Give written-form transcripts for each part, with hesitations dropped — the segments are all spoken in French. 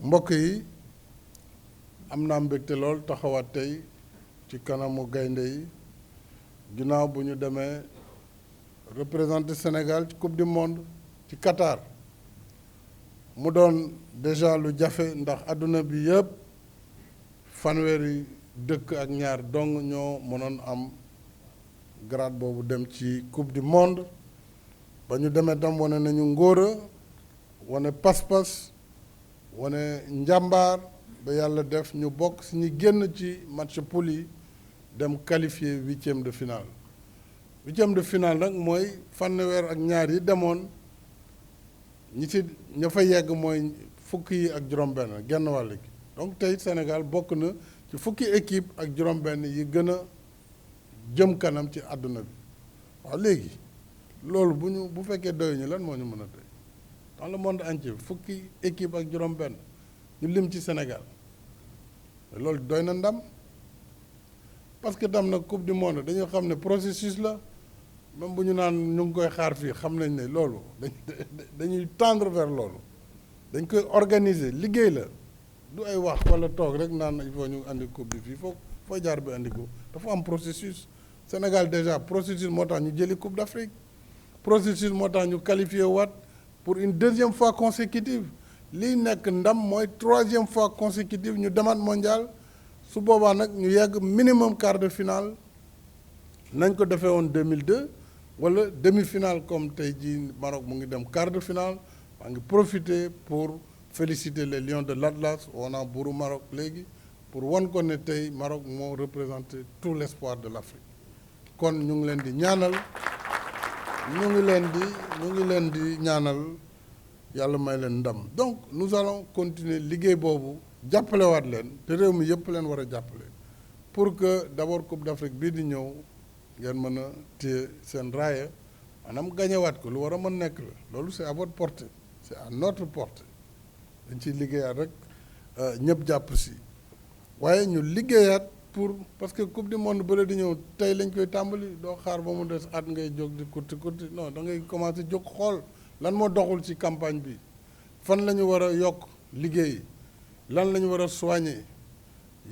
mbokk yi am naa mbégte lool taxawaat tey ci kanamu gaynde yi ginnaaw bu ñu demee représenter Sénégal ci coupe du monde ci Qatar mu doon déjà lu jafe ndax àdduna bi yëpp fanweeri dëkk ak ñaar dong ñoo mënoon am grade boobu dem ci coupe du monde ba ñu demee tam wane nañu ngóora wane pas-pas wane njàmbaar ba yàlla def ñu bokk si ñi génn ci match poule yi dem qualifié huitième de finale huitième de finale nag mooy fanweer ak ñaar yi demoon ña fa yegg mooy fukki yi ak juróom-benn genn wàll gi donc tey Sénégal bokk na ci fukki équipe ak juróom-benn yi gën a jëm kanam ci àdduna bi waaw léegi loolu bu fekkee doyuñu lan moo ñu mën a doy dans le monde entier fukki équipe ak juróom-benn ñu lim ci Sénégal loolu doy na ndam parce que tam nag coupe du monde dañoo xam ne processus la même bu ñu naan ñu ngi koy xaar fii xam nañ ne loolu dañuy tendre vers loolu dañ koy organiser liggéey la du ay wax wala toog rek naan il faut ñu andi coupe bi fii foo jaar bi andi ko dafa am processus Sénégal déjà processus moo tax ñu jëli coupe d'Afrique processus moo tax ñu qualifié waat pour une deuxième fois consécutive lii nekk ndam mooy troisième fois consécutive ñu demaat mondial su boobaa nag ñu yegg minimum quart de finale nañ ko defee woon 2002 wala demi-finale comme tey jii Maroc mu ngi dem quart de finale maa ngi profiter pour féliciter les Lions de l'Atlas on buuru Maroc léegi pour wan ko ne tey Maroc moo représenté tout l'espoir de l'Afrique kon ñu ngi leen di ñaanal ñu ngi leen di ñaanal yàlla may leen ndam donc nous allons continuer liggéey boobu jàppalewaat leen te réew mi yëpp leen war a jàppale pour que d'abord Coupe d'Afrique bii di ñëw ngeen mën a téye seen raaya maanaam gañewaat ko lu war a mën nekk la loolu c'est à votre portée c'est à notre portée dañ ciy liggéeyaat rek ñëpp jàpp si waaye ñu liggéeyaat parce que coupe du monde bële di ñëw tey lañ koy tàmbali doo xaar ba mu des at ngay jóg di kurti non da ngay commencer jóg xool lan moo doxul ci campagne bi fan la ñu war a yokk liggéey lan la ñu war a soigner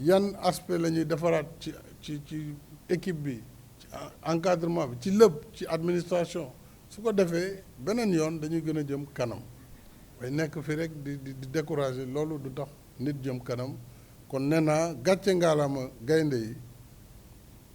yan aspect la ñuy defaraat ci équipe bi ci encadrement bi ci lépp ci administration su ko defee beneen yoon dañuy gën a jëm kanam waaye nekk fi rek di décourager loolu du tax nit jëm kanam kon nee naa gàcce ngaalaama gaynde yi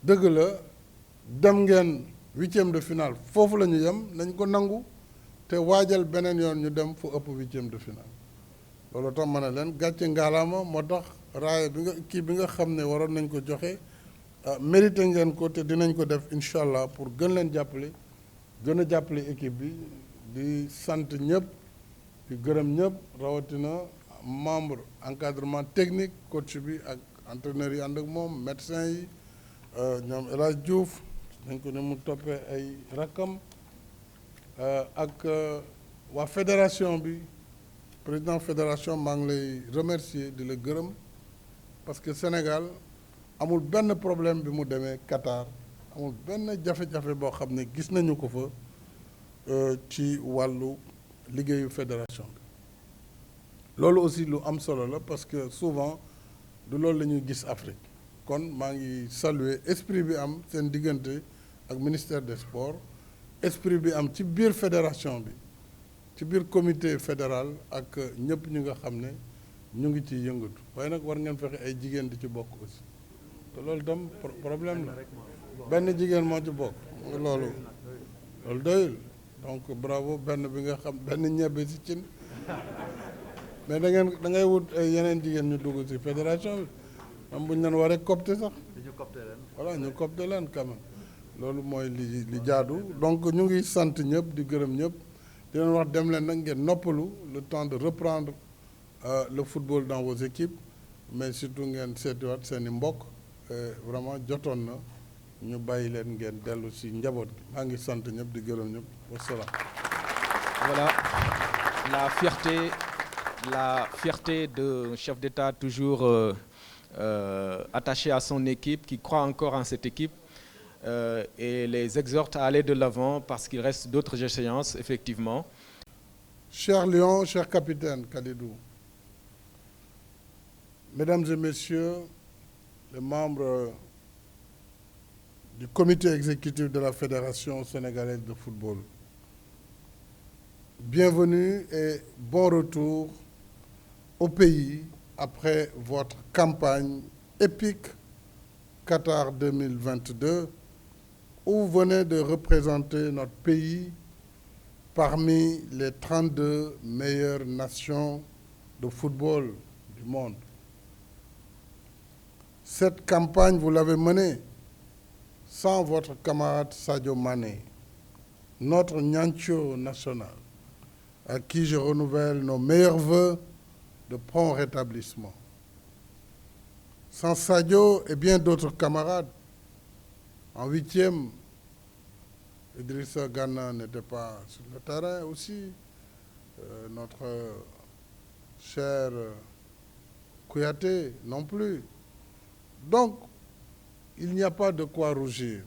dëgg la dem ngeen huitième de finale foofu la ñu yem nañ ko nangu te waajal beneen yoon ñu dem fu ëpp huitième de finale loolu tax ma ne leen gàcce ngaalaama moo tax raaya bi nga xam ne waroon nañ ko joxe mérité ngeen ko te dinañ ko def incha allah pour gën leen jàppale gën a jàppale équipe bi di sant ñëpp di gërëm ñëpp rawatina membre encadrement technique coach bi ak entraîneurs yi ànd ak moom médecin yi ñoom El Hadj Diouf dañ ko ne mu toppee ay rakkam ak waa fédération bi président fédération maa ngi lay remercier di la gërëm parce que Sénégal amul benn problème bi mu demee Qatar amul benn jafe-jafe boo xam ne gis nañu ko fa ci wàllu liggéeyu fédération bi loolu aussi lu am solo la parce que souvent du loolu la ñuy gis Afrique kon maa ngi saluer esprit bi am seen diggante ak ministère des sports esprit bi am ci biir fédération bi ci biir comité fédéral ak ñëpp ñi nga xam ne ñu ngi ciy yëngatu waaye nag war ngeen fexe ay jigéen di ci bokk aussi te loolu tam problème la benn jigéen moo ci bokk loolu doyul donc bravo benn bi nga xam benn ñebe ci cin mais da ngay wut ay yeneen jigéen ñu dugg ci fédération bi am bu ñu leen waree copter sax voilà ñu copter leen quand même loolu mooy li jaadu donc ñu ngi sant ñëpp di gërëm ñëpp di leen wax dem leen nag ngeen noppalu le temps de reprendre le football dans vos équipes mais surtout ngeen seetiwaat seen i mbokk vraiment jotoon na ñu bàyyi leen ngeen dellu ci njaboot gi maa ngi sant ñëpp di gërëm ñëpp wasalaam. Voilà la fierté d'un chef d'État toujours attaché à son équipe, qui croit encore en cette équipe et les exhorte à aller de l'avant parce qu'il reste d'autres échéances, effectivement. Cher Lion, cher capitaine Kalidou, Mesdames et Messieurs, les membres du comité exécutif de la Fédération sénégalaise de football, bienvenue et bon retour au pays après votre campagne épique Qatar 2022, où vous venez de représenter notre pays parmi les 32 meilleures nations de football du monde. Cette campagne, vous l'avez menée sans votre camarade Sadio Mané, notre Niancho national, à qui je renouvelle nos meilleurs vœux de prompt rétablissement. Sans Sadio et bien d'autres camarades, en 8e, Idrissa Gana n'était pas sur le terrain aussi. Notre cher Kouyaté non plus. Donc, il n'y a pas de quoi rougir.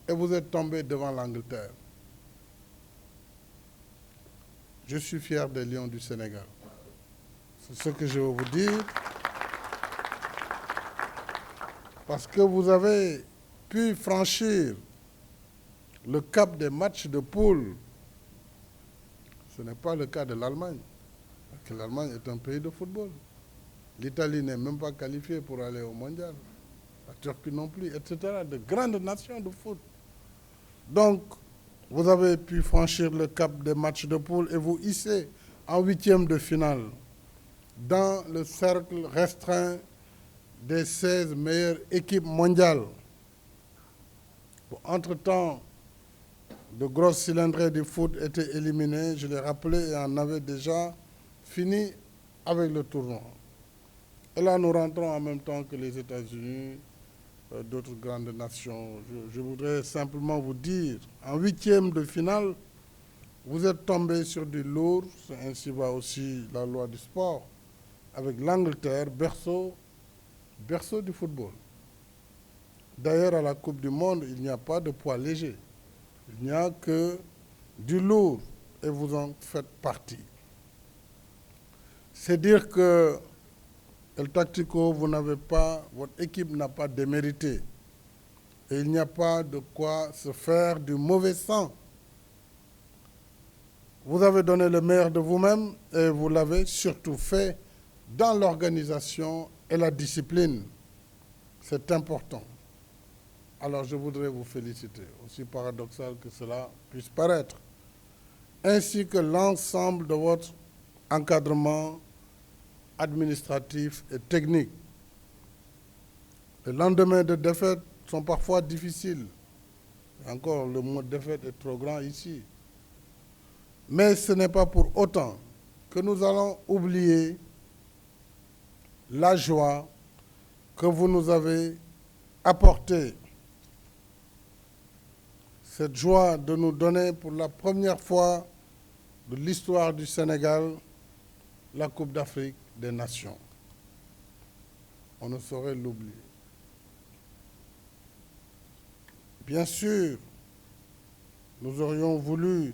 Et vous êtes tombé devant l'Angleterre. Je suis fier des Lions du Sénégal. C'est ce que je veux vous dire. Parce que vous avez pu franchir le cap des matchs de poule. Ce n'est pas le cas de l'Allemagne. Parce que l'Allemagne est un pays de football. L'Italie n'est même pas qualifiée pour aller au mondial. La Turquie non plus, etc. De grandes nations de foot. Donc, vous avez pu franchir le cap des matchs de poule et vous hisser en 8e de finale dans le cercle restreint des 16 meilleures équipes mondiales. Entre-temps, de grosses cylindrées du foot étaient éliminées, je l'ai rappelé, et en avaient déjà fini avec le tournoi. Et là, nous rentrons en même temps que les États-Unis, d'autres grandes nations. Je voudrais simplement vous dire, en 8e de finale, vous êtes tombé sur du lourd, ainsi va aussi la loi du sport, avec l'Angleterre, berceau du football. D'ailleurs, à la Coupe du Monde, il n'y a pas de poids léger. Il n'y a que du lourd et vous en faites partie. C'est dire que El Tactico, votre équipe n'a pas démérité. Et il n'y a pas de quoi se faire du mauvais sang. Vous avez donné le meilleur de vous-même et vous l'avez surtout fait dans l'organisation et la discipline. C'est important. Alors je voudrais vous féliciter, aussi paradoxal que cela puisse paraître, ainsi que l'ensemble de votre encadrement administratif et technique. Les lendemains de défaite sont parfois difficiles. Et encore, le mot défaite est trop grand ici. Mais ce n'est pas pour autant que nous allons oublier la joie que vous nous avez apportée. Cette joie de nous donner pour la première fois de l'histoire du Sénégal la Coupe d'Afrique des Nations. On ne saurait l'oublier. Bien sûr, nous aurions voulu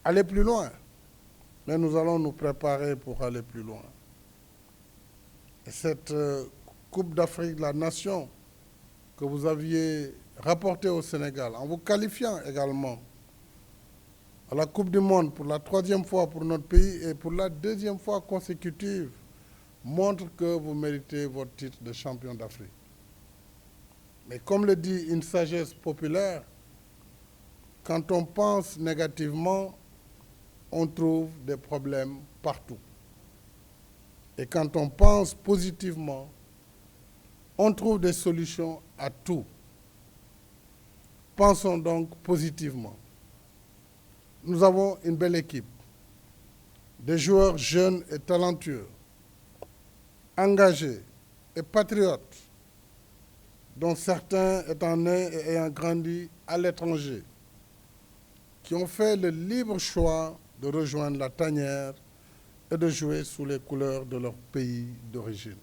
aller plus loin, mais nous allons nous préparer pour aller plus loin. Et cette Coupe d'Afrique de la Nation que vous aviez rapportée au Sénégal, en vous qualifiant également à la Coupe du Monde pour la 3e fois pour notre pays et pour la 2e fois consécutive, montre que vous méritez votre titre de champion d'Afrique. Mais comme le dit une sagesse populaire, quand on pense négativement, on trouve des problèmes partout. Et quand on pense positivement, on trouve des solutions à tout. Pensons donc positivement. Nous avons une belle équipe, des joueurs jeunes et talentueux, engagés et patriotes, dont certains étant nés et ayant grandi à l'étranger, qui ont fait le libre choix de rejoindre la tanière et de jouer sous les couleurs de leur pays d'origine.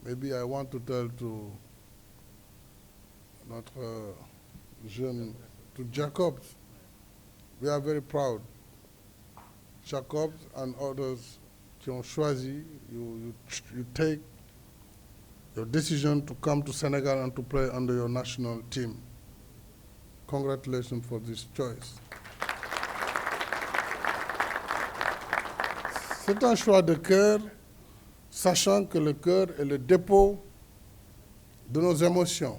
Maybe I want to tell to notre jeune, to Jacobs, we are very proud. Jacobs and others qui ont choisi, you take your decision to come to Senegal and to play under your national team. Congratulations for this choice. C'est un choix de cœur, sachant que le cœur est le dépôt de nos émotions,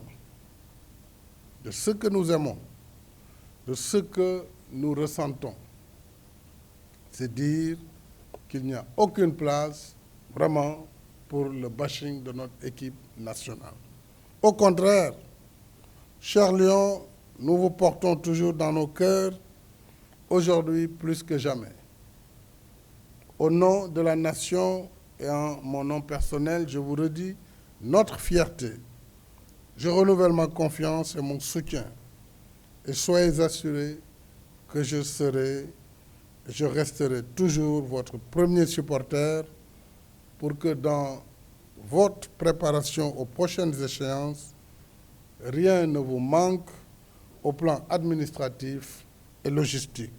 de ce que nous aimons, de ce que nous ressentons. C'est dire qu'il n'y a aucune place vraiment pour le bashing de notre équipe nationale. Au contraire, chers Lions, nous vous portons toujours dans nos cœurs, aujourd'hui plus que jamais. Au nom de la nation et en mon nom personnel, je vous redis notre fierté. Je renouvelle ma confiance et mon soutien. Et soyez assurés que je resterai toujours votre premier supporter pour que dans votre préparation aux prochaines échéances, rien ne vous manque au plan administratif et logistique.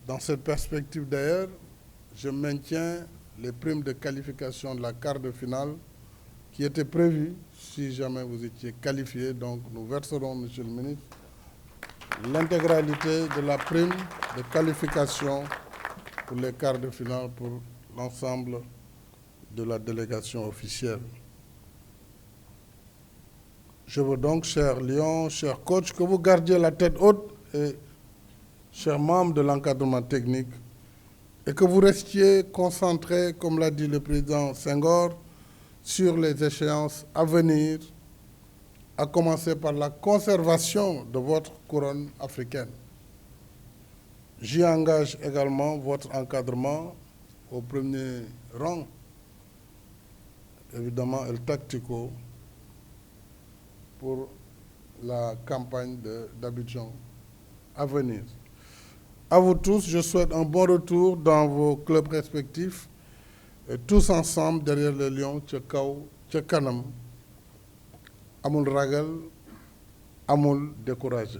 Dans cette perspective d'ailleurs, je maintiens les primes de qualification de la quart de finale qui étaient prévues si jamais vous étiez qualifié. Donc nous verserons, Monsieur le ministre, l'intégralité de la prime de qualification pour les quarts de finale pour l'ensemble de la délégation officielle. Je veux donc, chers Lions, chers coachs, que vous gardiez la tête haute et chers membres de l'encadrement technique, et que vous restiez concentrés, comme l'a dit le président Senghor, sur les échéances à venir, à commencer par la conservation de votre couronne africaine. J'y engage également votre encadrement au premier rang, évidemment, El Tactico, pour la campagne d'Abidjan à venir. À vous tous, je souhaite un bon retour dans vos clubs respectifs, et tous ensemble derrière les Lions, ca kaw ca kanam, amul ragal, amul découragé.